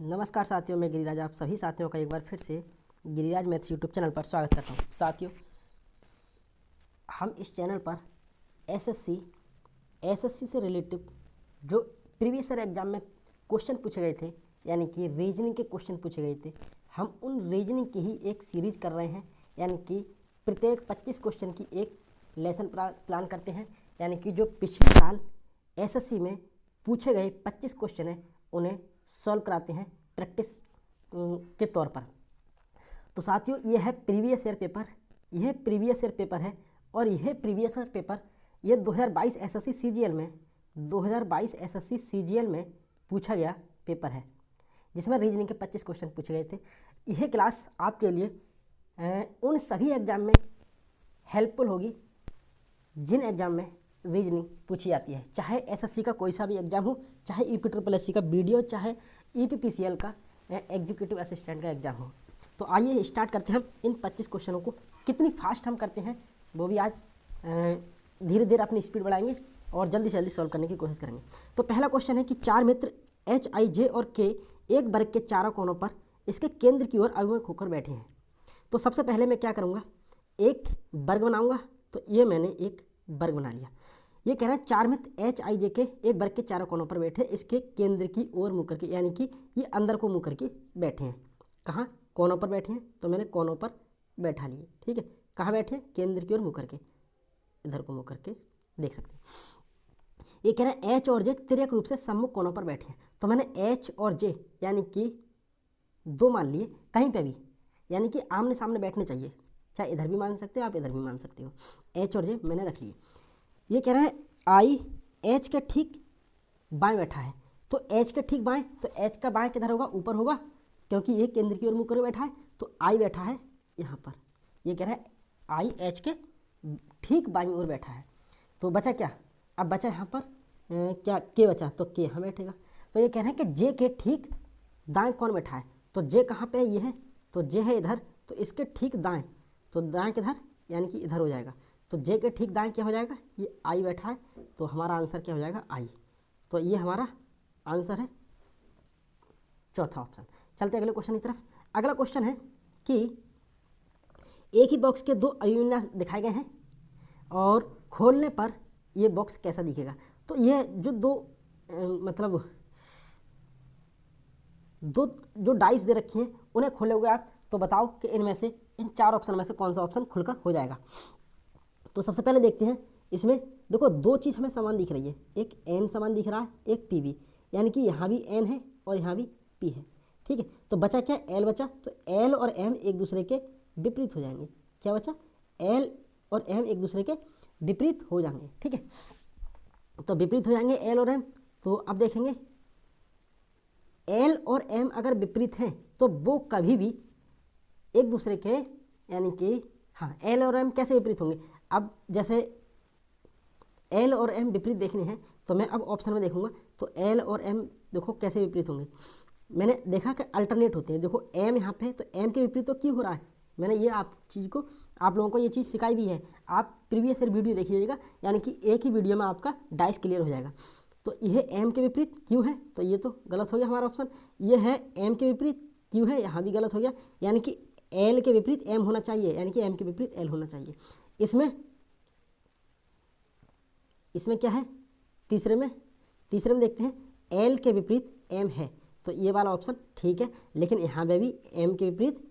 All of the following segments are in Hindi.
नमस्कार साथियों, मैं गिरिराज आप सभी साथियों का एक बार फिर से गिरिराज मैथ्स यूट्यूब चैनल पर स्वागत करता हूं। साथियों, हम इस चैनल पर एसएससी से रिलेटिव जो प्रीवियस ईयर एग्जाम में क्वेश्चन पूछे गए थे, यानी कि रीजनिंग के क्वेश्चन पूछे गए थे, हम उन रीजनिंग की ही एक सीरीज कर रहे हैं। यानी कि प्रत्येक 25 क्वेश्चन की एक लेसन प्लान करते हैं। यानी कि जो पिछले साल एसएससी में पूछे गए 25 क्वेश्चन हैं उन्हें सॉल्व कराते हैं प्रैक्टिस के तौर पर। तो साथियों, ये है प्रीवियस ईयर पेपर, यह प्रीवियस ईयर पेपर है और यह प्रीवियस ईयर पेपर ये 2022 एसएससी सीजीएल में 2022 एसएससी सीजीएल में पूछा गया पेपर है, जिसमें रीजनिंग के 25 क्वेश्चन पूछे गए थे। यह क्लास आपके लिए उन सभी एग्जाम में हेल्पफुल होगी जिन एग्जाम में रीजनिंग पूछी जाती है, चाहे एसएससी का कोई सा भी एग्जाम हो, चाहे यूपी का बीडीओ, चाहे ईपीपीसीएल का एग्जीक्यूटिव असिस्टेंट का एग्जाम हो। तो आइए स्टार्ट करते हैं हम इन 25 क्वेश्चनों को। कितनी फास्ट हम करते हैं वो भी आज धीरे धीरे अपनी स्पीड बढ़ाएंगे और जल्दी से जल्दी सॉल्व करने की कोशिश करेंगे। तो पहला क्वेश्चन है कि चार मित्र एच, आई, जे और के एक वर्ग के चारों कोनों पर इसके केंद्र की ओर अभिमुख होकर बैठे हैं। तो सबसे पहले मैं क्या करूँगा, एक वर्ग बनाऊँगा। तो ये मैंने एक वर्ग बना लिया। ये कह रहा है चार मित्र एच, आई, जे के एक वर्ग के चारों कोनों पर बैठे, इसके केंद्र की ओर मुँह करके, यानी कि ये अंदर को मुँह करके बैठे हैं। कहाँ? कोनों पर बैठे हैं, तो मैंने कोनों पर बैठा लिए। ठीक है, कहाँ बैठे हैं? केंद्र की ओर मुँह करके, इधर को मुँह करके देख सकते हैं। ये कह रहा है एच और जे तिर्यक रूप से सम्मुख कोनों पर बैठे हैं। तो मैंने एच और जे यानी कि दो मान लिए कहीं पे भी, यानी कि आमने सामने बैठने चाहिए, चाहे इधर भी मान सकते हो आप, इधर भी मान सकते हो। एच और जे मैंने रख लिए। ये कह रहा है आई एच के ठीक बाएं बैठा है। तो एच के ठीक बाएं, तो एच का बाएं किधर होगा? ऊपर होगा, क्योंकि ये केंद्र की ओर मुँह कर बैठा है। तो आई बैठा है यहाँ पर। ये कह रहा है आई एच के ठीक बाईं ओर बैठा है। तो बचा क्या? अब बचा यहाँ पर क्या के बचा, तो के यहाँ बैठेगा। तो ये कह रहे हैं कि जे के ठीक दाएं कौन बैठा है। तो जे कहाँ पे है? ये है, तो जे है इधर, तो इसके ठीक दाएं, तो दाएं किधर, यानी कि इधर हो जाएगा। तो जे के ठीक दाएं क्या हो जाएगा? ये आई बैठा है, तो हमारा आंसर क्या हो जाएगा? आई। तो ये हमारा आंसर है चौथा ऑप्शन। चलते अगले क्वेश्चन की तरफ। अगला क्वेश्चन है कि एक ही बॉक्स के दो अभिविन्यास दिखाए गए हैं और खोलने पर ये बॉक्स कैसा दिखेगा। तो ये जो मतलब दो जो डाइस दे रखी हैं उन्हें खोलोगे आप, तो बताओ कि इनमें से, इन चार ऑप्शन में से कौन सा ऑप्शन खुलकर हो जाएगा। तो सबसे पहले देखते हैं, इसमें देखो दो चीज़ हमें समान दिख रही है, एक एन समान दिख रहा है, एक पी भी, यानी कि यहाँ भी एन है और यहाँ भी पी है। ठीक है, तो बचा क्या? एल बचा। तो एल और एम एक दूसरे के विपरीत हो जाएंगे। क्या बचा? एल और एम एक दूसरे के विपरीत हो जाएंगे। ठीक है, तो विपरीत हो जाएंगे एल और एम। तो अब देखेंगे एल और एम अगर विपरीत हैं तो वो कभी भी एक दूसरे के, यानी कि हाँ, एल और एम कैसे विपरीत होंगे। अब जैसे एल और एम विपरीत देखने हैं तो मैं अब ऑप्शन में देखूंगा, तो एल और एम देखो कैसे विपरीत होंगे। मैंने देखा कि अल्टरनेट होते हैं। देखो एम यहाँ पे है, तो एम के विपरीत तो क्यों हो रहा है। मैंने ये आप लोगों को ये चीज़ सिखाई भी है। आप प्रीवियस ईयर वीडियो देखिएगा, यानी कि एक ही वीडियो में आपका डाइस क्लियर हो जाएगा। तो यह एम के विपरीत क्यों है, तो ये तो गलत हो गया हमारा ऑप्शन। ये है एम के विपरीत क्यों है, यहाँ भी गलत हो गया। यानी कि एल के विपरीत एम होना चाहिए, यानी कि एम के विपरीत एल होना चाहिए। इसमें क्या है? तीसरे में देखते हैं एल के विपरीत एम है, तो ये वाला ऑप्शन ठीक है। लेकिन यहाँ पे भी एम के विपरीत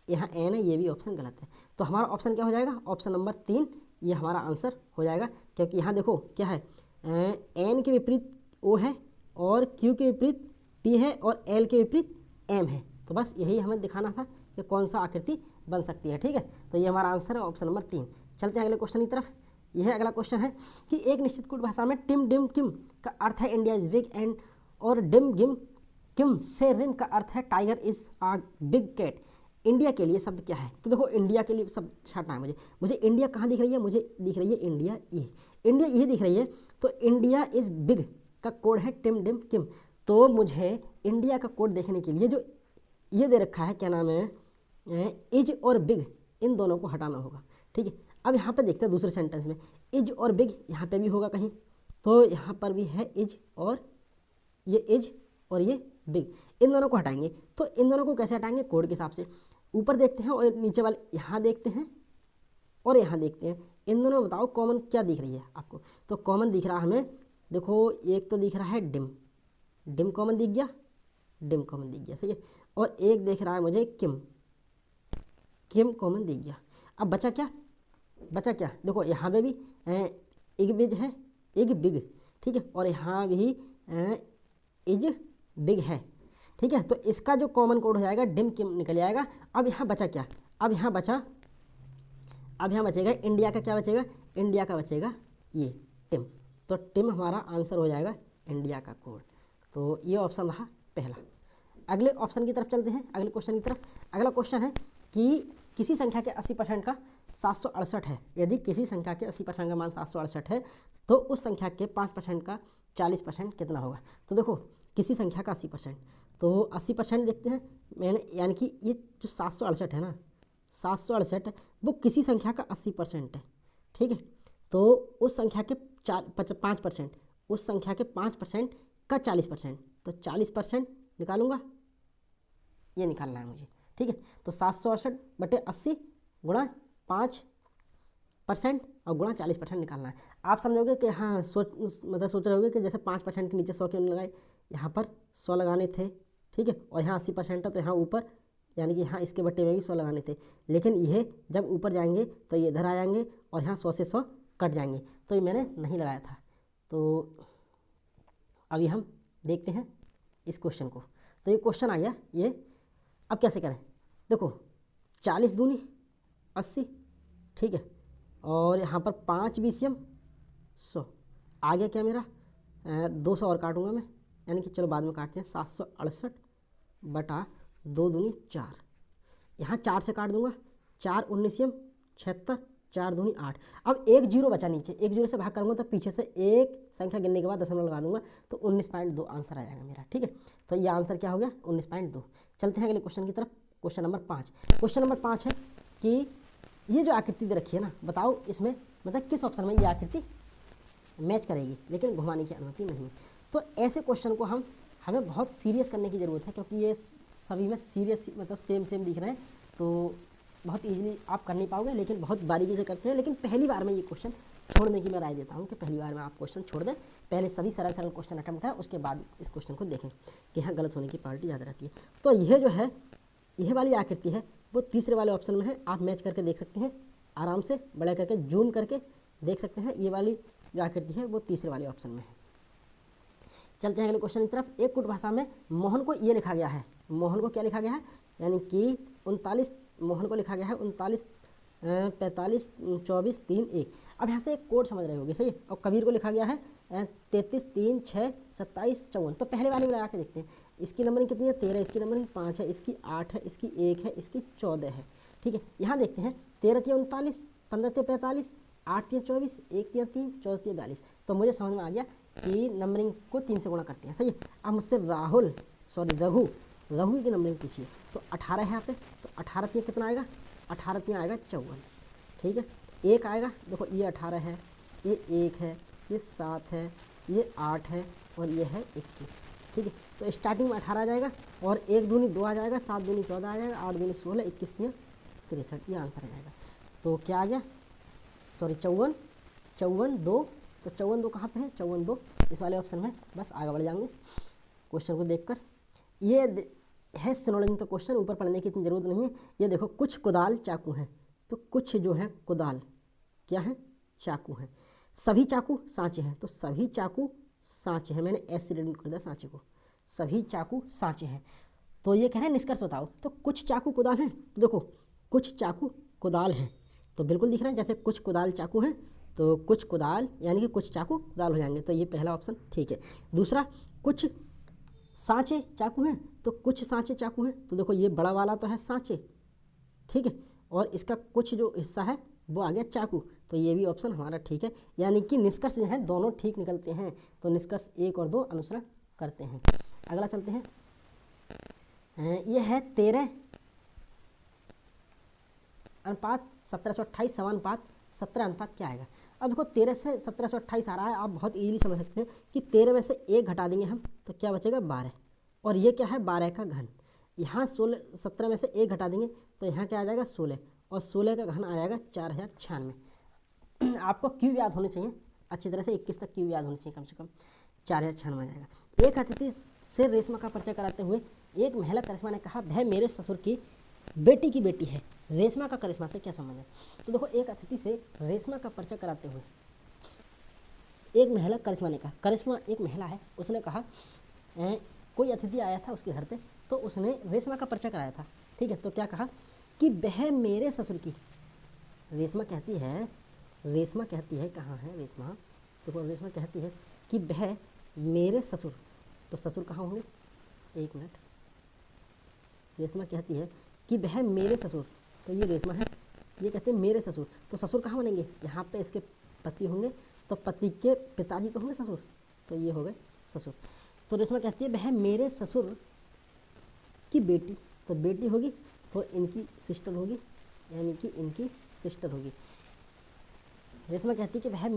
यहाँ एन है, ये भी ऑप्शन गलत है। तो हमारा ऑप्शन क्या हो जाएगा? ऑप्शन नंबर 3 ये हमारा आंसर हो जाएगा। क्योंकि यहाँ देखो क्या है, एन के विपरीत ओ है और क्यू के विपरीत पी है और एल के विपरीत एम है। तो बस यही हमें दिखाना था कि कौन सा आकृति बन सकती है। ठीक है, तो ये हमारा आंसर है ऑप्शन नंबर 3। चलते हैं अगले क्वेश्चन की तरफ। यह अगला क्वेश्चन है कि एक निश्चित कुट भाषा में टिम डिम किम का अर्थ है इंडिया इज बिग एंड, और डिम गिम किम से रिम का अर्थ है tiger is a big cat. India के लिए शब्द क्या है। तो देखो इंडिया के लिए शब्द छाटना है मुझे इंडिया कहाँ दिख रही है? मुझे दिख रही है इंडिया ये दिख रही है। तो इंडिया इज बिग का कोड है टिम डिम किम। तो मुझे इंडिया का कोड देखने के लिए जो ये दे रखा है, क्या नाम है, इज और बिग, इन दोनों को हटाना होगा। ठीक है, अब यहाँ पे देखते हैं दूसरे सेंटेंस में इज और बिग, यहाँ पे भी होगा कहीं, तो यहाँ पर भी है इज और ये इज और ये बिग, इन दोनों को हटाएंगे। तो इन दोनों को कैसे हटाएंगे? कोड के हिसाब से। ऊपर देखते हैं और नीचे वाले यहाँ देखते हैं और यहाँ देखते हैं, इन दोनों में बताओ कॉमन क्या दिख रही है आपको? तो कॉमन दिख रहा है हमें, देखो एक तो दिख रहा है डिम, डिम कॉमन दिख गया, डिम कॉमन दिख गया, सही है। और एक दिख रहा है मुझे किम, किम कॉमन दिख गया। अब बचा क्या? बचा क्या? देखो यहाँ पे भी इग बिग है, इग बिग, ठीक है, और यहाँ भी इज बिग है, ठीक है। तो इसका जो कॉमन कोड हो जाएगा डिम किम निकल जाएगा। अब यहाँ बचा क्या? अब यहाँ बचेगा इंडिया का, क्या बचेगा? इंडिया का बचेगा ये टिम। तो टिम हमारा आंसर हो जाएगा इंडिया का कोड। तो ये ऑप्शन रहा पहला। अगले ऑप्शन की तरफ चलते हैं, अगले क्वेश्चन की तरफ। अगला क्वेश्चन है कि किसी संख्या के 80% का 768 है। यदि किसी संख्या के 80% का मान 768 है तो उस संख्या के 5% का 40% कितना होगा? तो देखो किसी संख्या का 80%, तो 80% देखते हैं मैंने, यानी कि ये जो 768 है ना, 768 वो किसी संख्या का 80% है, ठीक है। तो उस संख्या के 5%, उस संख्या के 5% का 40%, तो 40% निकालूंगा, ये निकालना है मुझे, ठीक है। तो 768/80 गुणा 5% और गुणा 40% निकालना है। आप समझोगे कि हाँ सोच रहे होगे कि जैसे 5% के नीचे 100 क्यों लगाए, यहाँ पर 100 लगाने थे, ठीक है, और यहाँ 80% है तो यहाँ ऊपर, यानी कि यहाँ इसके बट्टे में भी 100 लगाने थे। लेकिन यह जब ऊपर जाएंगे तो ये इधर आ जाएंगे और यहाँ 100 से 100 कट जाएंगे, तो ये मैंने नहीं लगाया था। तो अभी हम देखते हैं इस क्वेश्चन को। तो ये क्वेश्चन आ गया ये। अब कैसे करें? देखो 40 दूनी 80, ठीक है, और यहाँ पर 5 BCM 100, आ गया क्या मेरा 200 और काटूंगा मैं, यानी कि चलो बाद में काटते हैं। 768/2 दूनी 4, यहाँ 4 से काट दूंगा, 4 19 76, 4 दूनी 8। अब एक जीरो बचा नीचे, एक जीरो से भाग करूँगा तो पीछे से एक संख्या गिनने के बाद दशमलव लगा दूंगा, तो 19.2 आंसर आ जाएगा मेरा, ठीक है। तो ये आंसर क्या हो गया? 19.2। चलते हैं अगले क्वेश्चन की तरफ। Question number 5। क्वेश्चन नंबर 5 है कि ये जो आकृति दे रखी है ना, बताओ इसमें मतलब किस ऑप्शन में ये आकृति मैच करेगी, लेकिन घुमाने की अनुमति नहीं। तो ऐसे क्वेश्चन को हमें बहुत सीरियस करने की ज़रूरत है, क्योंकि ये सभी में सीरियस मतलब सेम दिख रहे हैं, तो बहुत इजीली आप कर नहीं पाओगे, लेकिन बहुत बारीकी से करते हैं। लेकिन पहली बार में ये क्वेश्चन छोड़ने की मैं राय देता हूँ कि पहली बार में आप क्वेश्चन छोड़ दें, पहले सभी सरल क्वेश्चन अटेम्प्ट करें, उसके बाद इस क्वेश्चन को देखें कि यहाँ गलत होने की पार्टी ज़्यादा रहती है। तो यह जो है, यह वाली आकृति है वो तीसरे वाले ऑप्शन में है। आप मैच करके देख सकते हैं, आराम से बड़ा करके जूम करके देख सकते हैं। ये वाली जो आकृति है वो तीसरे वाले ऑप्शन में है। चलते हैं अगले क्वेश्चन की तरफ। एक कुट भाषा में मोहन को ये लिखा गया है, मोहन को क्या लिखा गया है, यानी कि 39, मोहन को लिखा गया है 39 45 24 3 1। अब यहाँ से एक कोड समझ रहे होगे, सही है। और कबीर को लिखा गया है 33 3 6 27 54। तो पहले वाले में लगा के देखते हैं, इसकी नंबरिंग कितनी है? 13, इसकी नंबरिंग 5 है, इसकी 8 है, इसकी 1 है, इसकी 14 है, ठीक है। यहाँ देखते हैं 13 3 39, 15 3 45, 8 3 24, 1 3 3, 14 3 42। तो मुझे समझ में आ गया कि नंबरिंग को 3 से गुणा करते हैं, सही है। अब मुझसे रघु की नंबरिंग पूछिए। तो 18 है यहाँ पे, तो 18 3 कितना आएगा? 18 3 आएगा 54, ठीक है। एक आएगा, देखो ये 18 है, ये 1 है, ये 7 है, ये 8 है और ये है 21, ठीक है। तो स्टार्टिंग में 18 आ जाएगा और 1 दूनी 2 आ जाएगा, 7 दूनी 14 आ जाएगा, 8 दूनी 16, 21 3 63, ये आंसर आ जाएगा। तो क्या आ गया? 54 2। तो 54 2 कहाँ पे है? 54 2 इस वाले ऑप्शन में। बस आगे बढ़ जाएंगे क्वेश्चन को देखकर। ये है सिनोनिम का क्वेश्चन, ऊपर पढ़ने की इतनी ज़रूरत नहीं है। ये देखो कुछ कुदाल चाकू हैं, तो कुछ जो है कुदाल क्या है? चाकू हैं। सभी चाकू सांचे हैं, तो सभी चाकू सांचे हैं। मैंने ऐसे रीड कर दिया सांचे को, सभी चाकू सांचे हैं। तो ये कह रहे हैं निष्कर्ष बताओ। तो कुछ चाकू कुदाल हैं, तो देखो कुछ चाकू कुदाल हैं, तो बिल्कुल दिख रहा है जैसे कुछ कुदाल चाकू हैं, तो कुछ कुदाल यानी कि कुछ चाकू कुदाल हो जाएंगे। तो ये पहला ऑप्शन ठीक है। दूसरा, कुछ सांचे चाकू हैं, तो कुछ सांचे चाकू हैं, तो देखो ये बड़ा वाला तो है सांचे, ठीक है, और इसका कुछ जो हिस्सा है वो आ गया चाकू। तो ये भी ऑप्शन हमारा ठीक है, यानी कि निष्कर्ष जो है दोनों ठीक निकलते हैं। तो निष्कर्ष 1 और 2 अनुसरण करते हैं। अगला चलते हैं, ये है 13:1728 समानुपात 17 अनुपात क्या आएगा? अब देखो 13 से 1728 आ रहा है, आप बहुत ईजिली समझ सकते हैं कि 13 में से 1 घटा देंगे हम, तो क्या बचेगा? 12, और ये क्या है 12 का घन। यहाँ 17 में से 1 घटा देंगे तो यहाँ क्या आ जाएगा 16, और 16 का घन आ जाएगा 4096। आपको क्यूब याद होने चाहिए अच्छी तरह से, 21 तक क्यूब याद होने चाहिए कम से कम, 4096 आ जाएगा। एक अतिथि से रेशमा का परिचय कराते हुए एक महिला करिश्मा ने कहा वह मेरे ससुर की बेटी है। रेशमा का करिश्मा से क्या संबंध है? तो देखो, एक अतिथि से रेशमा का परिचय कराते हुए एक महिला करिश्मा ने कहा, करिश्मा एक महिला है, उसने कहा कोई अतिथि आया था उसके घर पे, तो उसने रेशमा का परिचय कराया था। ठीक है, तो क्या कहा कि वह मेरे ससुर की, रेशमा कहती है कहाँ है रेशमा, देखो रेशमा कहती है कि वह मेरे ससुर, तो ससुर कहाँ होंगे, एक मिनट, रेशमा कहती है कि वह मेरे ससुर, तो ये रेशमा है, ये कहते हैं मेरे ससुर, तो ससुर कहाँ बनेंगे, यहाँ पे इसके पति होंगे, तो पति के पिताजी तो होंगे ससुर, तो ये हो गए ससुर। तो रेशमा कहती है वह मेरे ससुर की बेटी, तो बेटी होगी तो इनकी सिस्टर होगी, यानी कि इनकी सिस्टर होगी। रेशमा कहती है कि वह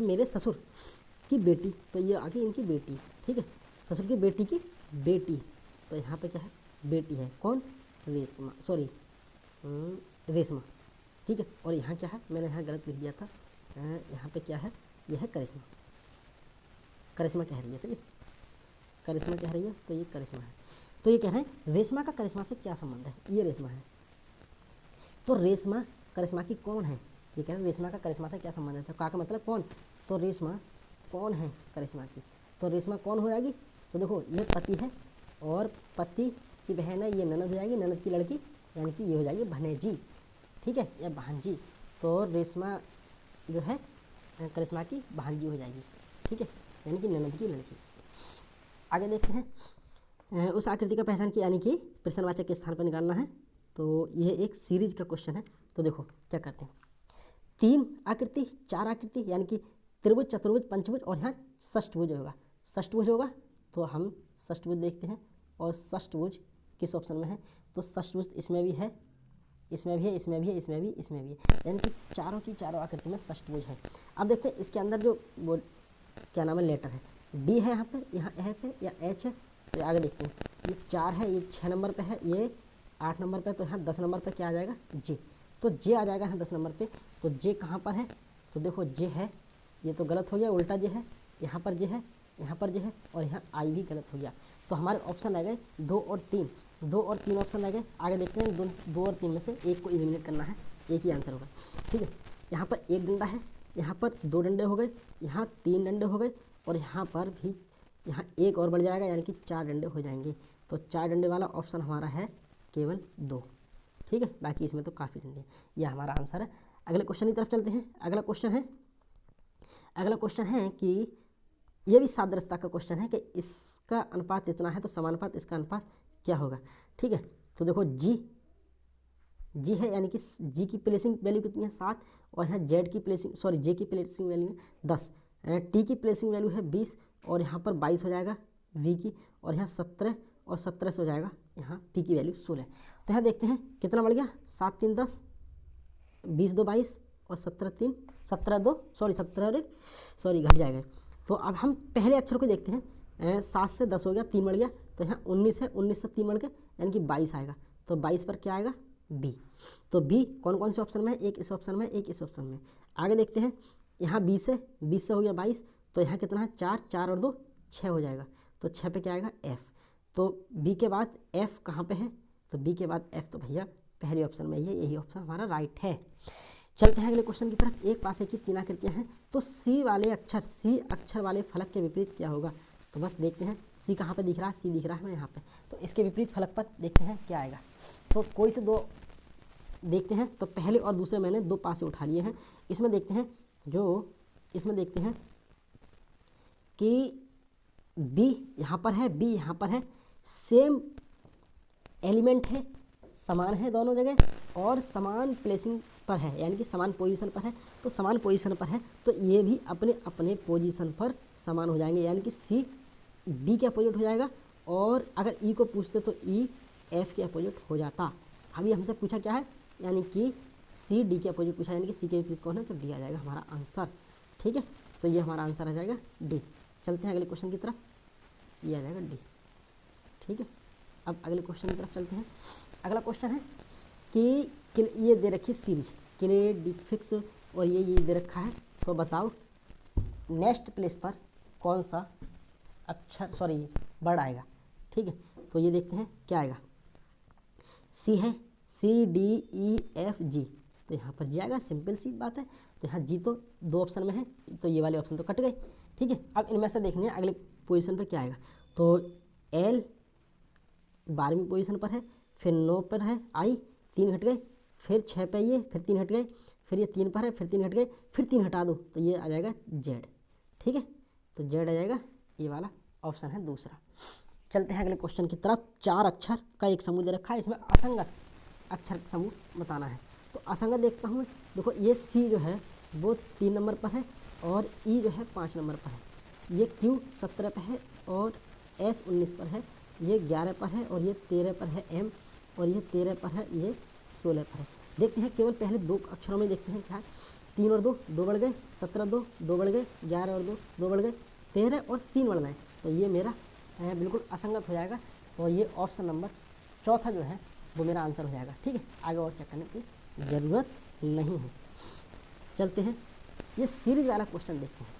मेरे ससुर की बेटी, तो ये आगे इनकी बेटी, ठीक है, ससुर की बेटी की बेटी, तो यहाँ पे क्या है बेटी है, कौन, रेशमा, सॉरी रेशमा, ठीक है। और यहाँ क्या है, मैंने यहाँ गलत लिख दिया था, यहाँ पे क्या है, यह है करिश्मा, करिश्मा कह रही है, सही, करिश्मा कह रही है, तो ये करिश्मा है। तो ये कह रहे हैं रेशमा का करिश्मा से क्या संबंध है, ये रेशमा है, तो रेशमा करिश्मा की कौन है, ये कह रहे हैं रेशमा का करिश्मा से क्या संबंध है, तो का मतलब कौन, तो रेशमा कौन है करिश्मा की, तो रेशमा कौन हो जाएगी, तो देखो ये पति है और पति की बहन है, ये ननद हो जाएगी, ननद की लड़की, यानी कि ये हो जाएगी भनेजी, ठीक है, या भांजी, तो रेशमा जो है करिश्मा की भांजी हो जाएगी, ठीक है, यानी कि ननद की लड़की। आगे देखते हैं, उस आकृति का पहचान की, यानी कि प्रश्नवाचक के स्थान पर निकालना है, तो यह एक सीरीज का क्वेश्चन है। तो देखो क्या करते हैं, 3 आकृति 4 आकृति, यानी कि त्रिभुज, चतुर्भुज, पंचभुज, और यहाँ षष्ठभुज होगा, षष्ठभुज होगा, तो हम षष्ठभुज देखते हैं, और षष्ठभुज किस ऑप्शन में है, तो षष्ठभुज इसमें भी है, इसमें भी है, इसमें भी है, इसमें भी, इसमें भी है, यानी कि चारों की चारों आकृति में षष्ठभुज है। अब देखते हैं इसके अंदर जो वो क्या नाम है, लेटर है, डी है यहाँ पर, यहाँ एफ है या एच है, तो आगे देखते हैं, ये 4 है, ये 6 नंबर पे है, ये 8 नंबर पे, तो यहाँ 10 नंबर पे क्या आ जाएगा, जे, तो जे आ जाएगा यहाँ 10 नंबर पे, तो जे कहाँ पर है, तो देखो जे है, ये तो गलत हो गया, उल्टा जे है, यहाँ पर जे है, यहाँ पर जे है, और यहाँ आई भी गलत हो गया, तो हमारे ऑप्शन रह गए 2 और 3, 2 और 3 ऑप्शन रह गए। आगे देखते हैं 2 और 3 में से एक को एलिमिनेट करना है, एक ही आंसर होगा, ठीक है। यहाँ पर 1 डंडा है, यहाँ पर 2 डंडे हो गए, यहाँ 3 डंडे हो गए, और यहाँ पर भी यहाँ 1 और बढ़ जाएगा, यानी कि 4 डंडे हो जाएंगे, तो 4 डंडे वाला ऑप्शन हमारा है केवल 2, ठीक है, बाकी इसमें तो काफ़ी डंडे, यह हमारा आंसर है। अगले क्वेश्चन की तरफ चलते हैं। अगला क्वेश्चन है कि ये भी सादृश्यता का क्वेश्चन है कि इसका अनुपात इतना है तो समानुपात इसका अनुपात क्या होगा, ठीक है। तो देखो जी है, यानी कि जी की प्लेसिंग वैल्यू कितनी है 7, और यहाँ जे की प्लेसिंग वैल्यू है 10, टी की प्लेसिंग वैल्यू है 20, और यहाँ पर 22 हो जाएगा वी की, और यहाँ 17, और 17 से हो जाएगा यहाँ पी की वैल्यू 16। तो यहाँ देखते हैं कितना बढ़ गया, 7 3 10, 20 2 22, और 17 3 17 2 17 और 1 घट जाएगा। तो अब हम पहले अक्षर को देखते हैं, 7 से 10 हो गया, 3 बढ़ गया, तो यहाँ 19 है, 19 से 3 बढ़ गया, यानी कि 22 आएगा, तो 22 पर क्या आएगा, बी। तो बी कौन कौन से ऑप्शन में है, एक इस ऑप्शन में, एक इस ऑप्शन में। आगे देखते हैं, यहाँ 20 से हो गया 22, तो यहाँ कितना है 4 और 2 6 हो जाएगा, तो 6 पे क्या आएगा, एफ। तो बी के बाद एफ कहाँ पे है, तो बी के बाद एफ तो भैया पहले ऑप्शन में ही है, यही ऑप्शन हमारा राइट है। चलते हैं अगले क्वेश्चन की तरफ। एक पासे की 3 आकृतियाँ हैं, तो सी अक्षर वाले फलक के विपरीत क्या होगा, तो बस देखते हैं सी कहाँ पे दिख रहा है, सी दिख रहा है यहाँ पे, तो इसके विपरीत फलक पर देखते हैं क्या आएगा। तो कोई से 2 देखते हैं, तो पहले और दूसरे मैंने 2 पासे उठा लिए हैं। इसमें देखते हैं कि बी यहाँ पर है, बी यहाँ पर है, सेम एलिमेंट है, समान है दोनों जगह, और समान प्लेसिंग पर है, यानी कि समान पोजीशन पर है, तो समान पोजीशन पर है, तो ये भी अपने अपने पोजीशन पर समान हो जाएंगे, यानी कि सी डी के अपोजिट हो जाएगा, और अगर ई को पूछते तो ई एफ के अपोजिट हो जाता। अभी हमसे पूछा क्या है, यानी कि सी डी के अपोजिट पूछा, यानी कि सी के विपरीत कौन है, तो डी आ जाएगा हमारा आंसर, ठीक है। तो ये हमारा आंसर आ जाएगा डी। चलते हैं अगले क्वेश्चन की तरफ। ये आ जाएगा डी। ठीक है, अब अगले क्वेश्चन की तरफ चलते हैं। अगला क्वेश्चन है कि ये दे रखी सीरीज क्लेडिफिक्स और ये दे रखा है, तो बताओ नेक्स्ट प्लेस पर कौन सा अक्षर वर्ड आएगा। ठीक है, तो ये देखते हैं क्या आएगा। सी है, CDEFG, तो यहाँ पर जी आएगा, सिंपल सी बात है। तो यहाँ जी तो 2 ऑप्शन में है, तो ये वाले ऑप्शन तो कट गए। ठीक है, अब इनमें से देखने अगले पोजीशन पे क्या आएगा। तो L 12वीं पोजीशन पर है, फिर 9 पर है I, 3 हट गए, फिर 6 पे ये, फिर 3 हट गए, फिर ये 3 पर है, फिर 3 हट गए, फिर 3 हटा दो तो ये आ जाएगा Z। ठीक है, तो Z आ जाएगा, ये वाला ऑप्शन है दूसरा। चलते हैं अगले क्वेश्चन की तरफ। 4 अक्षर का एक समूह दे रखा है, इसमें असंगत अक्षर समूह बताना है। तो असंगत देखता हूँ मैं, देखो ये C जो है वो 3 नंबर पर है और E जो है 5 नंबर पर है, ये Q 17 पर है और S 19 पर है, ये 11 पर है और ये 13 पर है M, और ये 13 पर है, ये 16 पर है। देखते हैं केवल पहले 2 अक्षरों में देखते हैं क्या। 3 और 2 2 बढ़ गए, 17 2 बढ़ गए, 11 और 2 बढ़ गए, 13 और 3 बढ़ गए, तो ये मेरा बिल्कुल असंगत हो जाएगा और ये ऑप्शन नंबर चौथा जो है वो मेरा आंसर हो जाएगा। ठीक है, आगे और चेक करने की ज़रूरत नहीं है। चलते हैं, ये सीरीज वाला क्वेश्चन देखते हैं।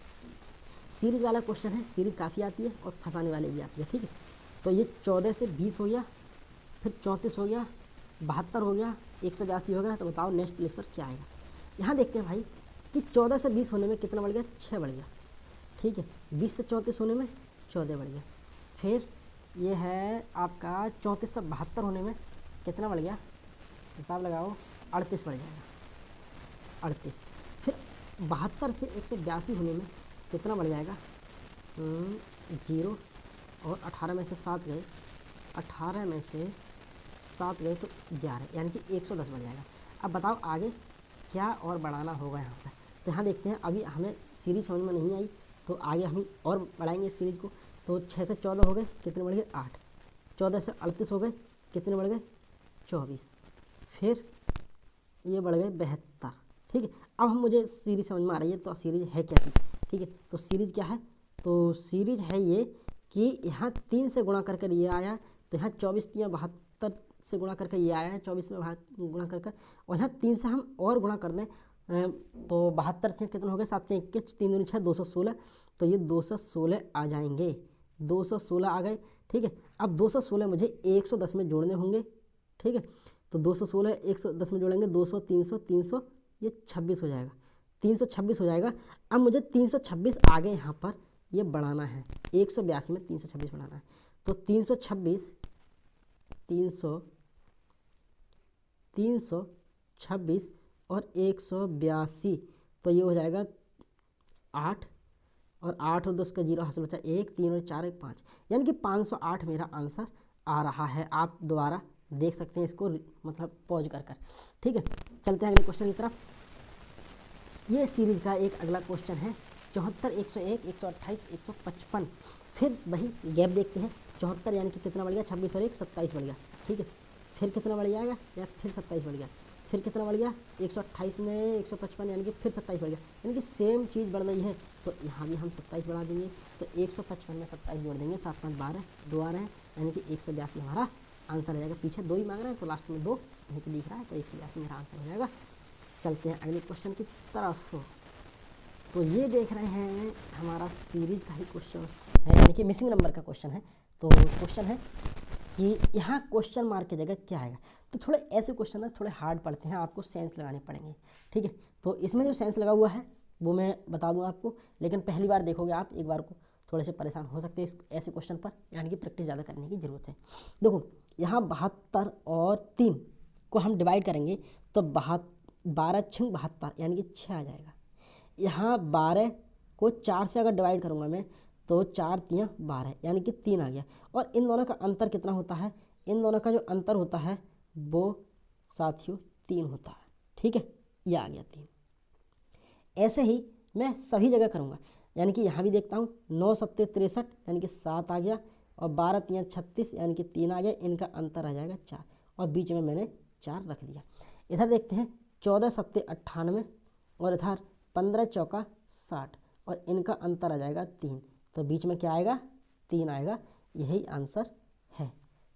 सीरीज वाला क्वेश्चन है, सीरीज काफ़ी आती है और फंसाने वाले भी आती है। ठीक है, तो ये 14 से 20 हो गया, फिर 34 हो गया, 72 हो गया, 182 हो गया, तो बताओ नेक्स्ट प्लेस पर क्या आएगा। यहाँ देखते हैं भाई कि 14 से 20 होने में कितना बढ़ गया, 6 बढ़ गया। ठीक है, 20 से 34 होने में 14 बढ़ गया, फिर ये है आपका 34 से 72 होने में कितना बढ़ गया, हिसाब लगाओ, 38 बढ़ जाएगा, 38। फिर 72 से 182 होने में कितना बढ़ जाएगा, 0, और 18 में से 7 गए, 18 में से 7 गए तो 11, यानी कि 110 बढ़ जाएगा। अब बताओ आगे क्या और बढ़ाना होगा यहाँ पर। तो यहाँ देखते हैं, अभी हमें सीरीज समझ में नहीं आई, तो आगे हम और बढ़ाएंगे सीरीज को। तो 6 से 14 हो गए, कितने बढ़ गए, 8। 14 से 38 हो गए, कितने बढ़ गए, 24। फिर ये बढ़ गए 72। ठीक है, अब हम मुझे सीरीज समझ में आ रही है, तो सीरीज है क्या चीज़। ठीक है, तो सीरीज क्या है, तो सीरीज है ये कि यहाँ 3 से गुणा करके ये आया, तो यहाँ 24 3 72 से गुणा करके ये आया है, 24 में गुणा करके, और यहाँ 3 से हम और गुणा कर दें तो 72 थे, कितने हो गए, 7 3 21, 3 दूनी 6, 216, तो ये 216 आ जाएंगे, 216 आ गए। ठीक है, अब 216 मुझे 110 में जोड़ने होंगे। ठीक है, तो 216 110 में जोड़ेंगे, 200 300 300, ये 26 हो जाएगा, 326 हो जाएगा। अब मुझे 326 आगे यहाँ पर ये बढ़ाना है, 182 में 326 बढ़ाना है, तो 326 और 182, तो ये हो जाएगा 8, और 8 और 10 का 0 हासिल बचा 1, 3 और 4 1 5, यानी कि 508 मेरा आंसर आ रहा है। आप दोबारा देख सकते हैं इसको, मतलब पॉज कर कर। ठीक है, चलते हैं अगले क्वेश्चन की तरफ। ये सीरीज का एक अगला क्वेश्चन है 74 101 128 155। फिर वही गैप देखते हैं, 74 यानी कि कितना बढ़ गया, 26 और 1 27 बढ़ गया। ठीक है, फिर कितना बढ़ जाएगा, या फिर 27 बढ़ गया, फिर कितना बढ़ गया, 128 में 155 यानी कि फिर 27 बढ़ गया, यानी कि सेम चीज़ बढ़ रही है। तो यहाँ भी हम 27 बढ़ा देंगे, तो 155 में 27 जोड़ देंगे, 7 5 12, 2 आ रहे हैं, यानी कि 182 हमारा आंसर हो जाएगा। पीछे 2 ही मांग रहे हैं, तो लास्ट में 2 यहीं पर दिख रहा है, तो 182 मेरा आंसर हो जाएगा। चलते हैं अगले क्वेश्चन की तरफ। तो ये देख रहे हैं हमारा सीरीज का ही क्वेश्चन है, यानी कि मिसिंग नंबर का क्वेश्चन है। तो क्वेश्चन है कि यहाँ क्वेश्चन मार्क की जगह क्या आएगा। तो थोड़े ऐसे क्वेश्चन है, थोड़े हार्ड पड़ते हैं, आपको सेंस लगाने पड़ेंगे। ठीक है, तो इसमें जो सेंस लगा हुआ है वो मैं बता दूँ आपको, लेकिन पहली बार देखोगे आप, एक बार को थोड़े से परेशान हो सकते हैं इस ऐसे क्वेश्चन पर, यानी कि प्रैक्टिस ज़्यादा करने की ज़रूरत है। देखो यहाँ 72 और 3 को हम डिवाइड करेंगे, तो 12 6 72, यानी कि 6 आ जाएगा। यहाँ 12 को 4 से अगर डिवाइड करूँगा मैं, तो 4 3 12, यानी कि 3 आ गया। और इन दोनों का अंतर कितना होता है, इन दोनों का जो अंतर होता है वो साथियों 3 होता है। ठीक है, ये आ गया 3। ऐसे ही मैं सभी जगह करूँगा, यानी कि यहाँ भी देखता हूँ, 9 7 63, यानी कि 7 आ गया, और 12 3 36, यानी कि 3 आ गया, इनका अंतर आ जाएगा 4, और बीच में मैंने 4 रख दिया। इधर देखते हैं 14 7 98, और इधर 15 4 60, और इनका अंतर आ जाएगा 3, तो बीच में क्या आएगा 3 आएगा, यही आंसर है।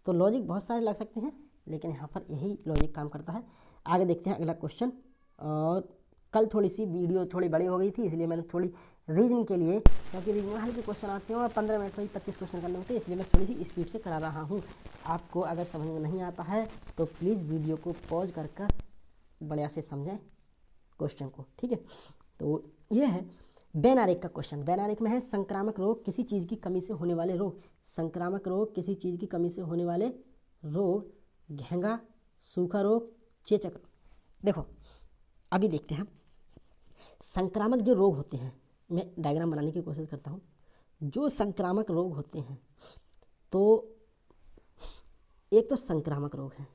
तो लॉजिक बहुत सारे लग सकते हैं, लेकिन यहाँ पर यही लॉजिक काम करता है। आगे देखते हैं अगला क्वेश्चन। और कल थोड़ी सी वीडियो थोड़ी बड़ी हो गई थी, इसलिए मैंने थोड़ी रीजनिंग के लिए, क्योंकि रीजनिंग में हल्के क्वेश्चन आते हैं और 15 मिनट में 25 क्वेश्चन करने होते हैं, इसलिए मैं थोड़ी सी स्पीड से करा रहा हूँ। आपको अगर समझ में नहीं आता है तो प्लीज़ वीडियो को पॉज कर कर बढ़िया से समझें क्वेश्चन को, ठीक है। तो ये है बेनारिक का क्वेश्चन। बेनारिक में है संक्रामक रोग, किसी चीज़ की कमी से होने वाले रोग। संक्रामक रोग, किसी चीज़ की कमी से होने वाले रोग, घेंगा, सूखा रोग, चेचक रोग। देखो अभी देखते हैं संक्रामक जो रोग होते हैं, मैं डायग्राम बनाने की कोशिश करता हूँ। जो संक्रामक रोग होते हैं, तो एक तो संक्रामक रोग है,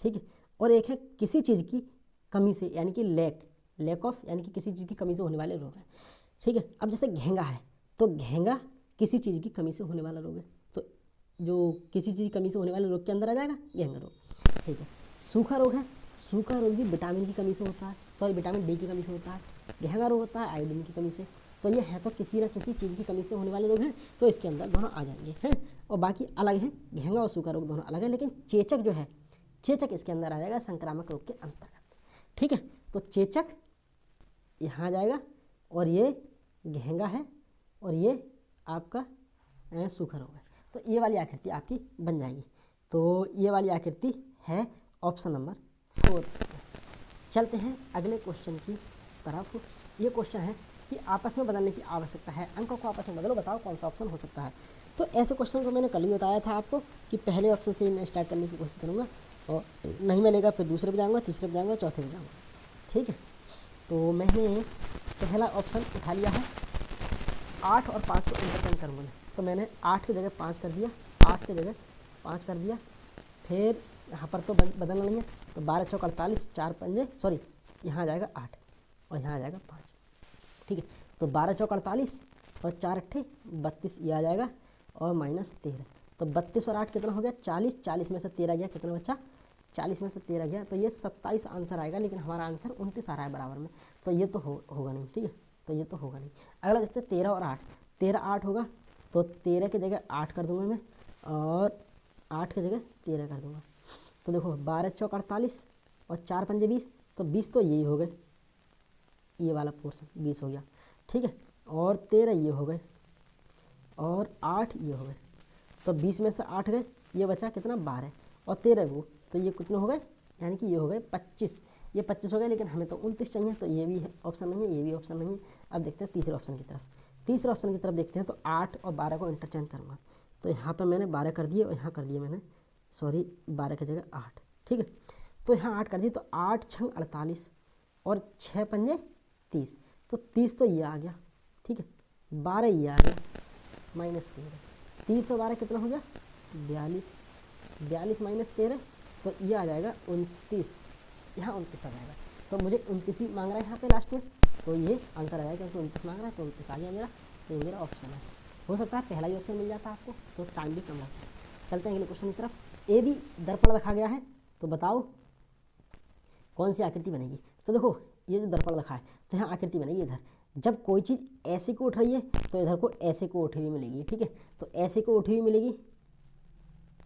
ठीक है, और एक है किसी चीज़ की कमी से, यानी कि लैक ऑफ, यानी कि किसी चीज़ की कमी से होने वाले रोग हैं, ठीक है। अब जैसे घेंगा है, तो घेंगा किसी चीज़ की कमी से होने वाला रोग है, तो जो किसी चीज़ की कमी से होने वाले रोग के अंदर आ जाएगा घेंगा रोग, ठीक है। सूखा रोग है, सूखा रोग भी विटामिन की कमी से होता है, सॉरी विटामिन डी की कमी से होता है। घेंगा रोग होता है आयोडीन की कमी से। तो ये है तो किसी न किसी चीज़ की कमी से होने वाले रोग हैं, तो इसके अंदर दोनों आ जाएंगे हैं, और बाकी अलग हैं, घेंगा और सूखा रोग दोनों अलग है। लेकिन चेचक जो है, चेचक इसके अंदर आ जाएगा संक्रामक रोग के अंतर्गत, ठीक है। तो चेचक यहाँ आ जाएगा, और ये घेंगा है, और ये आपका सूखा रोग है। तो ये वाली आकृति आपकी बन जाएगी। तो ये वाली आकृति है ऑप्शन नंबर 4। चलते हैं अगले क्वेश्चन की तरफ। ये क्वेश्चन है कि आपस में बदलने की आवश्यकता है, अंकों को आपस में बदलो, बताओ कौन सा ऑप्शन हो सकता है। तो ऐसे क्वेश्चन को मैंने कल ही बताया था आपको कि पहले ऑप्शन से ही मैं स्टार्ट करने की कोशिश करूँगा, और नहीं मिलेगा फिर दूसरे पे जाऊँगा, तीसरे पे जाऊँगा, चौथे पे जाऊँगा, ठीक है। तो मैंने पहला ऑप्शन उठा लिया है, 8 और 5 को इंटरचेंज करूँगा मैं। तो मैंने 8 की जगह 5 कर दिया, 8 की जगह 5 कर दिया। फिर यहाँ पर तो बदलना नहीं है, तो 12 चौक 48, 4 पंजे, सॉरी यहाँ आ जाएगा 8 और यहाँ आ जाएगा 5, ठीक है। तो 12 चौक 48 और 4 अट्ठे 32, ये आ जाएगा, और -13। तो 32 और 8 कितना हो गया 40, 40 में से 13 गया, कितना बचा 40 में से 13 गया, तो ये 27 आंसर आएगा। लेकिन हमारा आंसर 29 आ रहा है बराबर में, तो ये तो होगा नहीं, ठीक है। तो ये तो होगा नहीं। अगला देखते हैं 13 और 8। 13 8 होगा, तो 13 की जगह 8 कर दूंगा मैं, और 8 की जगह 13 कर दूंगा। तो देखो 12 चौक 48 और 4 पंजे 20, तो 20 तो यही हो गए, ये वाला पोर्शन 20 हो गया, ठीक है। और 13 ये हो गए, और 8 ये हो गए। तो 20 में से 8 गए, ये बचा कितना 12, और 13 वो, तो ये कितने हो गए, यानी कि ये हो गए 25, ये 25 हो गए। लेकिन हमें तो 29 चाहिए, तो ये भी ऑप्शन नहीं है, ये भी ऑप्शन नहीं है। अब देखते हैं तीसरे ऑप्शन की तरफ। तीसरे ऑप्शन की तरफ देखते हैं, तो 8 और 12 को इंटरचेंज करूँगा। तो यहाँ पर मैंने 12 कर दिए, और यहाँ कर दिए मैंने, सॉरी 12 की जगह 8, ठीक है। तो यहाँ 8 कर दिए, तो 8 छंग 48 और 6 पंजे 30, तो 30 तो ये आ गया, ठीक है। 12 ये आ गया, -13, 30 और 12 कितना हो गया 42, 42 -13, तो ये आ जाएगा 29, यहाँ 29 आ जाएगा। तो मुझे 29 ही मांग रहा है यहाँ पे लास्ट में, तो ये आंसर आ जाएगा, क्योंकि 29 मांग रहा है, तो 29 आ गया मेरा। तो ये मेरा ऑप्शन है। हो सकता है पहला ही ऑप्शन मिल जाता आपको, तो टाइम भी कम लगता है। चलते हैं अगले क्वेश्चन की तरफ। ए बी दर्पण रखा गया है, तो बताओ कौन सी आकृति बनेगी। तो देखो ये जो दर्पण रखा है, तो यहाँ आकृति बनेगी इधर। जब कोई चीज़ ऐसे को उठ रही है, तो इधर को ऐसे को उठी हुई मिलेगी, ठीक है। तो ऐसे को उठी हुई मिलेगी,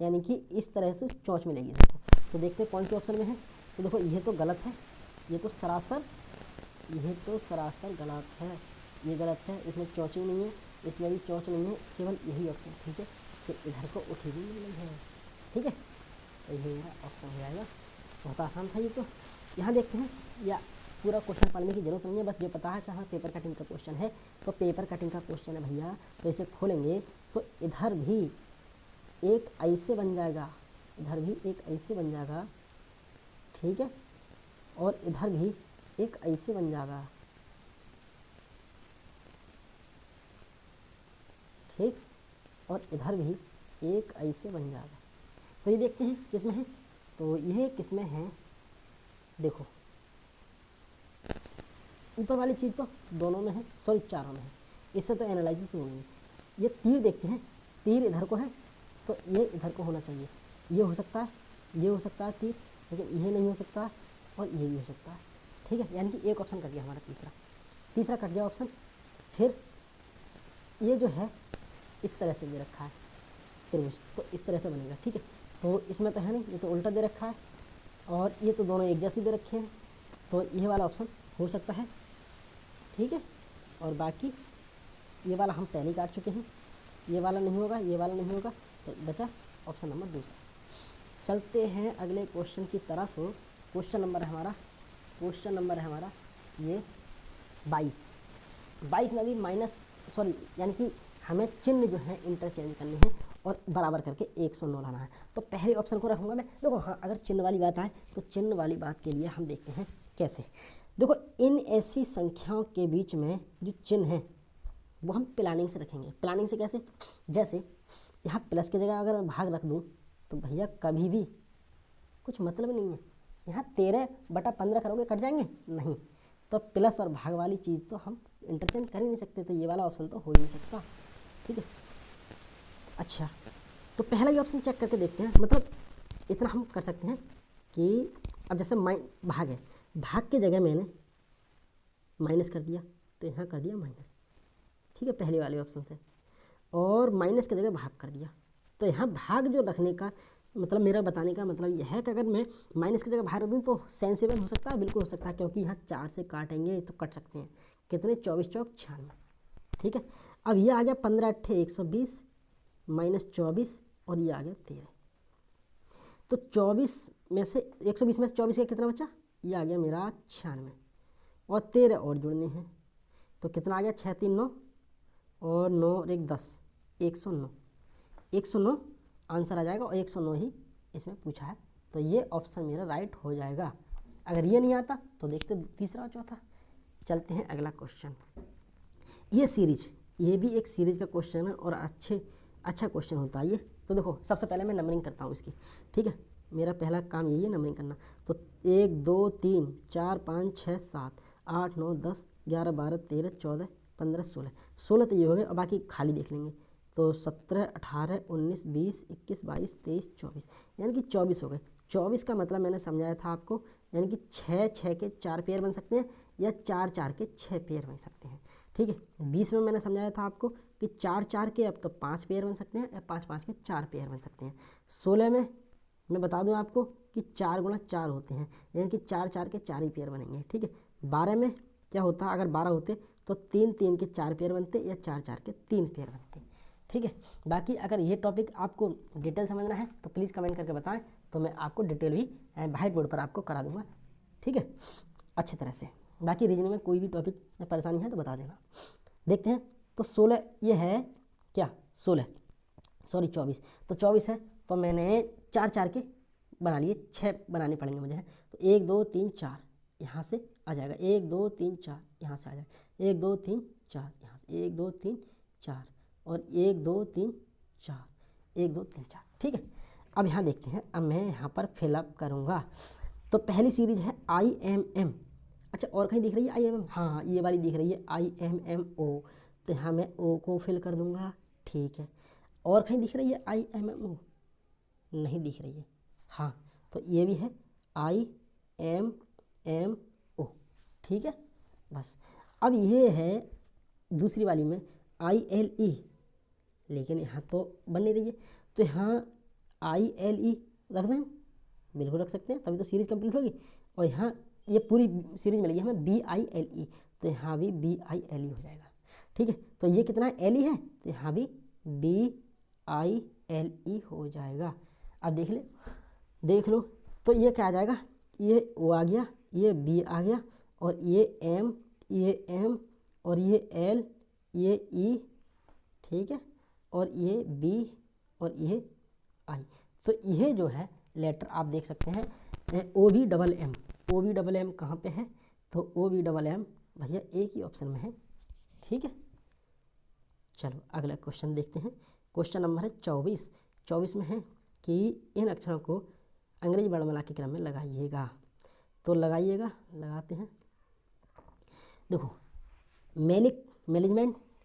यानी कि इस तरह से चोंच मिलेगी इधर को। तो देखते हैं कौन से ऑप्शन में है। तो देखो ये तो गलत है, ये तो सरासर गलत है, ये गलत है, इसमें चोंच ही नहीं है, इसमें भी चोंच नहीं है, केवल यही ऑप्शन, ठीक है। फिर इधर को उठी हुई मिली है, ठीक है। तो यही मेरा ऑप्शन हो जाएगा। बहुत आसान था ये तो। यहाँ देखते हैं, या पूरा क्वेश्चन पढ़ने की जरूरत नहीं है, बस ये पता है कि हाँ पेपर कटिंग का क्वेश्चन है, तो पेपर कटिंग का क्वेश्चन है भैया। तो इसे खोलेंगे तो इधर भी एक ऐसे बन जाएगा, इधर भी एक ऐसे बन जाएगा, ठीक है, और इधर भी एक ऐसे बन जाएगा, ठीक, और इधर भी एक ऐसे बन जाएगा। तो ये देखते हैं किसमें है। तो यह किसमें है, देखो ऊपर वाली चीज़ तो दोनों में है, सॉरी चारों में है, इससे तो एनालिसिस ही नहीं है। ये तीर देखते हैं, तीर इधर को है, तो ये इधर को होना चाहिए, ये हो सकता है, ये हो सकता है तीर, लेकिन ये नहीं हो सकता, और ये भी हो सकता है, ठीक है। यानी कि एक ऑप्शन कट गया हमारा, तीसरा कट गया ऑप्शन। फिर ये जो है इस तरह से दे रखा है त्रिभुज, तो इस तरह से बनेगा, ठीक है। तो इसमें तो है नहीं, ये तो उल्टा दे रखा है, और ये तो दोनों एक जैसे दे रखे हैं, तो ये वाला ऑप्शन हो सकता है, ठीक है। और बाकी ये वाला हम पहले ही काट चुके हैं, ये वाला नहीं होगा, ये वाला नहीं होगा, तो बचा ऑप्शन नंबर दूसरा। चलते हैं अगले क्वेश्चन की तरफ। क्वेश्चन नंबर है हमारा ये 22 में भी यानी कि हमें चिन्ह जो है इंटरचेंज करने हैं और बराबर करके 109 लाना है। तो पहले ऑप्शन को रखूँगा मैं। देखो हाँ, अगर चिन्ह वाली बात आए तो चिन्ह वाली बात के लिए हम देखते हैं कैसे। देखो इन ऐसी संख्याओं के बीच में जो चिन्ह है वो हम प्लानिंग से रखेंगे। प्लानिंग से कैसे? जैसे यहाँ प्लस की जगह अगर मैं भाग रख दूँ तो भैया कभी भी कुछ मतलब नहीं है। यहाँ 13/15 करोगे कट जाएंगे? नहीं। तो प्लस और भाग वाली चीज़ तो हम इंटरचेंज कर ही नहीं सकते, तो ये वाला ऑप्शन तो हो ही नहीं सकता, ठीक है। अच्छा, तो पहला ही ऑप्शन चेक करके देखते हैं। मतलब इतना हम कर सकते हैं कि अब जैसे भाग है, भाग की जगह मैंने माइनस कर दिया, तो यहाँ कर दिया माइनस, ठीक है, पहले वाले ऑप्शन से। और माइनस की जगह भाग कर दिया, तो यहाँ भाग जो रखने का मतलब मेरा बताने का मतलब यह है कि अगर मैं माइनस की जगह भाग रख दूँ तो सेंसिबल हो सकता है, बिल्कुल हो सकता है, क्योंकि यहाँ 4 से काटेंगे तो कट सकते हैं। कितने? 24 चौक 96, ठीक है। अब ये आ गया 15 अट्ठे 120 माइनस 24, और ये आ गया 13। तो 24 में से 120 में से 24 का कितना बचा? ये आ गया मेरा 96, और 13 और जुड़ने हैं, तो कितना आ गया? 6 3 9 और 9 और 1 10, 109 आंसर आ जाएगा, और 109 ही इसमें पूछा है, तो ये ऑप्शन मेरा राइट हो जाएगा। अगर ये नहीं आता तो देखते तीसरा और चौथा। चलते हैं अगला क्वेश्चन। ये भी एक सीरीज का क्वेश्चन है और अच्छा क्वेश्चन होता है ये। तो देखो सबसे पहले मैं नंबरिंग करता हूँ इसकी, ठीक है। मेरा पहला काम यही है नंबरिंग करना। तो 1 2 3 4 5 6 7 8 9 10 11 12 13 14 15 16 तो ये हो गए, और बाकी खाली देख लेंगे। तो 17 18 19 20 21 22 23 24, यानी कि 24 हो गए। 24 का मतलब मैंने समझाया था आपको, यानी कि 6 6 के 4 पेयर बन सकते हैं, या 4 4 के 6 पेयर बन सकते हैं, ठीक है। 20 में मैंने समझाया था आपको कि 4 4 के अब तो 5 पेयर बन सकते हैं, या 5 5 के 4 पेयर बन सकते हैं। 16 में मैं बता दूं आपको कि 4 गुणा 4 होते हैं, यानी कि 4 4 के 4 ही पेयर बनेंगे, ठीक है। 12 में क्या होता? अगर 12 होते तो 3 3 के 4 पेयर बनते, या 4 4 के 3 पेयर बनते, ठीक है। बाकी अगर ये टॉपिक आपको डिटेल समझना है तो प्लीज़ कमेंट करके बताएं, तो मैं आपको डिटेल भी व्हाइट बोर्ड पर आपको करा दूंगा, ठीक है, अच्छी तरह से। बाकी रीजनिंग में कोई भी टॉपिक में परेशानी है तो बता देना। देखते हैं, तो 16 ये है क्या? 24, तो 24 है, तो मैंने 4 4 के बना लिए, 6 बनाने पड़ेंगे मुझे, तो 1 2 3 4 यहाँ से आ जाएगा, 1 2 3 4 यहाँ से आ जाएगा, 1 2 3 4 यहाँ से, 1 2 3 4, और 1 2 3 4, 1 2 3 4, ठीक है। अब यहाँ देखते हैं, अब मैं यहाँ पर फिलअप करूँगा। तो पहली सीरीज है IMM। अच्छा, और कहीं दिख रही है IMM? हाँ, ये वाली दिख रही है IMMO, तो यहाँ मैं O को फिल कर दूँगा, ठीक है। और कहीं दिख रही है IMMO? नहीं दिख रही है। हाँ, तो ये भी है IMMO, ठीक है। बस अब ये है दूसरी वाली में ILE, लेकिन यहाँ तो बन नहीं रही है, तो यहाँ ILE रख दें? बिल्कुल रख सकते हैं, तभी तो सीरीज कंप्लीट होगी। और यहाँ ये पूरी सीरीज मिलेगी हमें BILE, तो यहाँ भी BILE हो जाएगा, ठीक है। तो ये कितना है? LE है, तो यहाँ भी BILE हो जाएगा। अब देख लो, तो ये क्या आ जाएगा? ये O आ गया, ये B आ गया, और ये M, ये M, और ये L, ये E, ठीक है, और ये B, और ये I। तो ये जो है लेटर आप देख सकते हैं OBMM कहाँ पे है? तो OBMM भैया एक ही ऑप्शन में है, ठीक है। चलो अगला क्वेश्चन देखते हैं। क्वेश्चन नंबर है 24 में है कि इन अक्षरों को अंग्रेजी वर्णमाला के क्रम में लगाइएगा। तो लगाते हैं। देखो,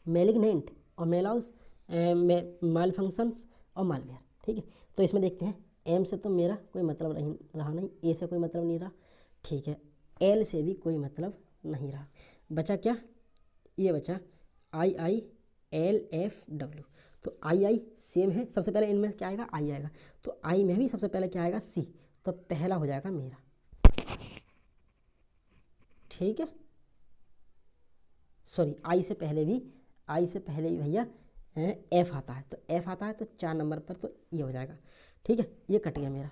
मैलिग्नेंट और मेलाउस, मालफंक्शंस और मालवेयर, ठीक है। तो इसमें देखते हैं, M से तो मेरा कोई मतलब रहा नहीं, A से कोई मतलब नहीं रहा, ठीक है, L से भी कोई मतलब नहीं रहा, बचा क्या? ये बचा LFW। तो आई सेम है, सबसे पहले इनमें क्या आएगा, आई आएगा, तो आई में भी सबसे पहले क्या आएगा, सी, तो पहला हो जाएगा मेरा, ठीक है। सॉरी, आई से पहले भी भैया एफ आता है, तो एफ आता है तो 4 नंबर पर तो ये हो जाएगा, ठीक है। ये कट गया मेरा,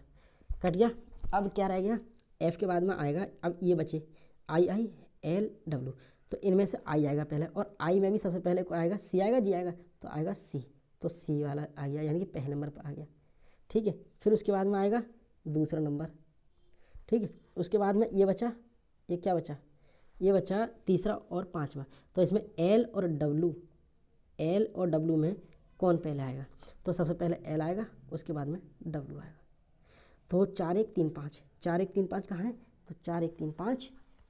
कट गया। अब क्या रह गया, एफ के बाद में आएगा, अब ये बचे LW, तो इनमें से आई आएगा पहले, और आई में भी सबसे पहले को आएगा सी, आएगा जी आएगा, तो आएगा सी, तो सी वाला आ गया, यानी कि पहले नंबर पर आ गया, ठीक है। फिर उसके बाद में आएगा दूसरा नंबर, ठीक है। उसके बाद में ये बचा, ये क्या बचा, ये बचा तीसरा और पांचवा, तो इसमें एल और डब्लू में कौन पहले आएगा, तो सबसे पहले एल आएगा, उसके बाद में डब्लू आएगा। तो 4 1 3 5, 4 1 3 5 कहाँ है, तो 4 1 3 5,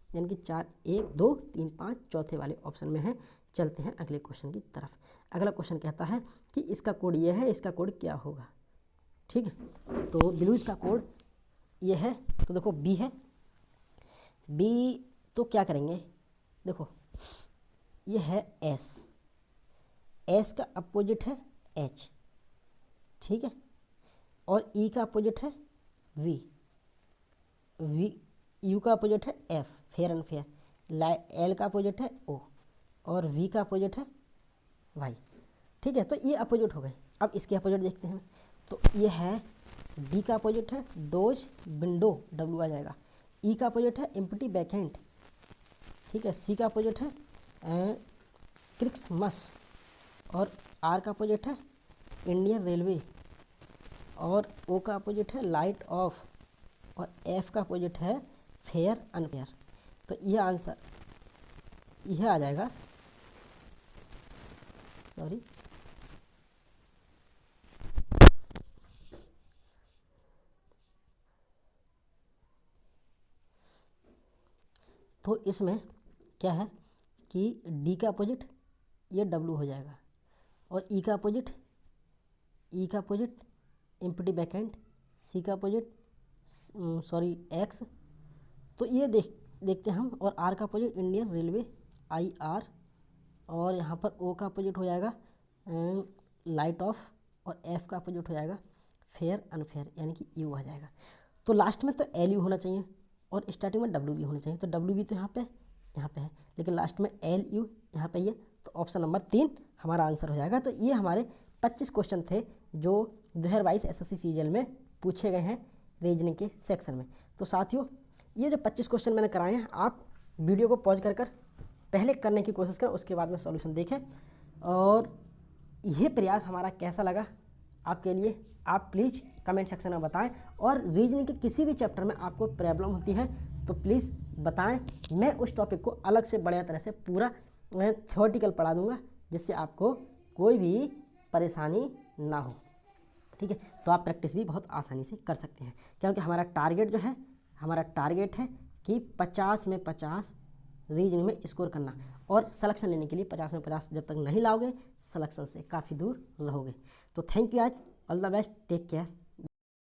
यानी कि 4 1 2 3 5 चौथे वाले ऑप्शन में है। चलते हैं अगले क्वेश्चन की तरफ। अगला क्वेश्चन कहता है कि इसका कोड ये है, इसका कोड क्या होगा, ठीक है। तो ब्लूज का कोड ये है, तो देखो बी है, बी तो क्या करेंगे, देखो ये है एस का अपोजिट है एच, ठीक है, और ई का अपोजिट है वी यू का अपोजिट है F, fair and fair, L का अपोजिट है ओ, और वी का अपोजिट है वाई, ठीक है। तो ये अपोजिट हो गए। अब इसके अपोजिट देखते हैं, तो ये है डी का अपोजिट है डोज विंडो, डब्ल्यू आ जाएगा। ई का अपोजिट है एम्प्टी बैकहैंड, ठीक है। सी का अपोजिट है क्रिसमस, और आर का अपोजिट है इंडियन रेलवे, और ओ का अपोजिट है लाइट ऑफ, और एफ का अपोजिट है फेयर अनफेयर। तो यह आंसर यह आ जाएगा, सॉरी, तो इसमें क्या है कि डी का अपोजिट ये डब्ल्यू हो जाएगा, और ई का अपोजिट एम्प्टी बैकहैंड, सी का अपोजिट सॉरी एक्स, तो ये देखते हैं हम, और आर का अपोजिट इंडियन रेलवे IR, और यहाँ पर ओ का अपोजिट हो जाएगा लाइट ऑफ, और एफ का अपोजिट हो जाएगा फेयर अनफेयर, यानी कि यू आ जाएगा। तो लास्ट में तो LU होना चाहिए, और स्टार्टिंग में डब्ल्यू भी होना चाहिए, तो डब्ल्यू भी तो यहाँ पे है, लेकिन लास्ट में LU यहाँ पे ये, तो ऑप्शन नंबर 3 हमारा आंसर हो जाएगा। तो ये हमारे 25 क्वेश्चन थे जो 2022 SSC सीजीएल में पूछे गए हैं रीजनिंग के सेक्शन में। तो साथियों, ये जो 25 क्वेश्चन मैंने कराए हैं, आप वीडियो को पॉज कर पहले करने की कोशिश करें, उसके बाद में सॉल्यूशन देखें, और ये प्रयास हमारा कैसा लगा आपके लिए, आप प्लीज़ कमेंट सेक्शन में बताएं। और रीजनिंग के किसी भी चैप्टर में आपको प्रॉब्लम होती है तो प्लीज़ बताएं, मैं उस टॉपिक को अलग से बढ़िया तरह से पूरा थ्योरेटिकल पढ़ा दूंगा, जिससे आपको कोई भी परेशानी ना हो, ठीक है। तो आप प्रैक्टिस भी बहुत आसानी से कर सकते हैं, क्योंकि हमारा टारगेट है कि 50 में 50 रीजनिंग में स्कोर करना, और सिलेक्शन लेने के लिए 50 में 50 जब तक नहीं लाओगे, सिलेक्शन से काफ़ी दूर रहोगे। तो थैंक यू आज, all the best, take care.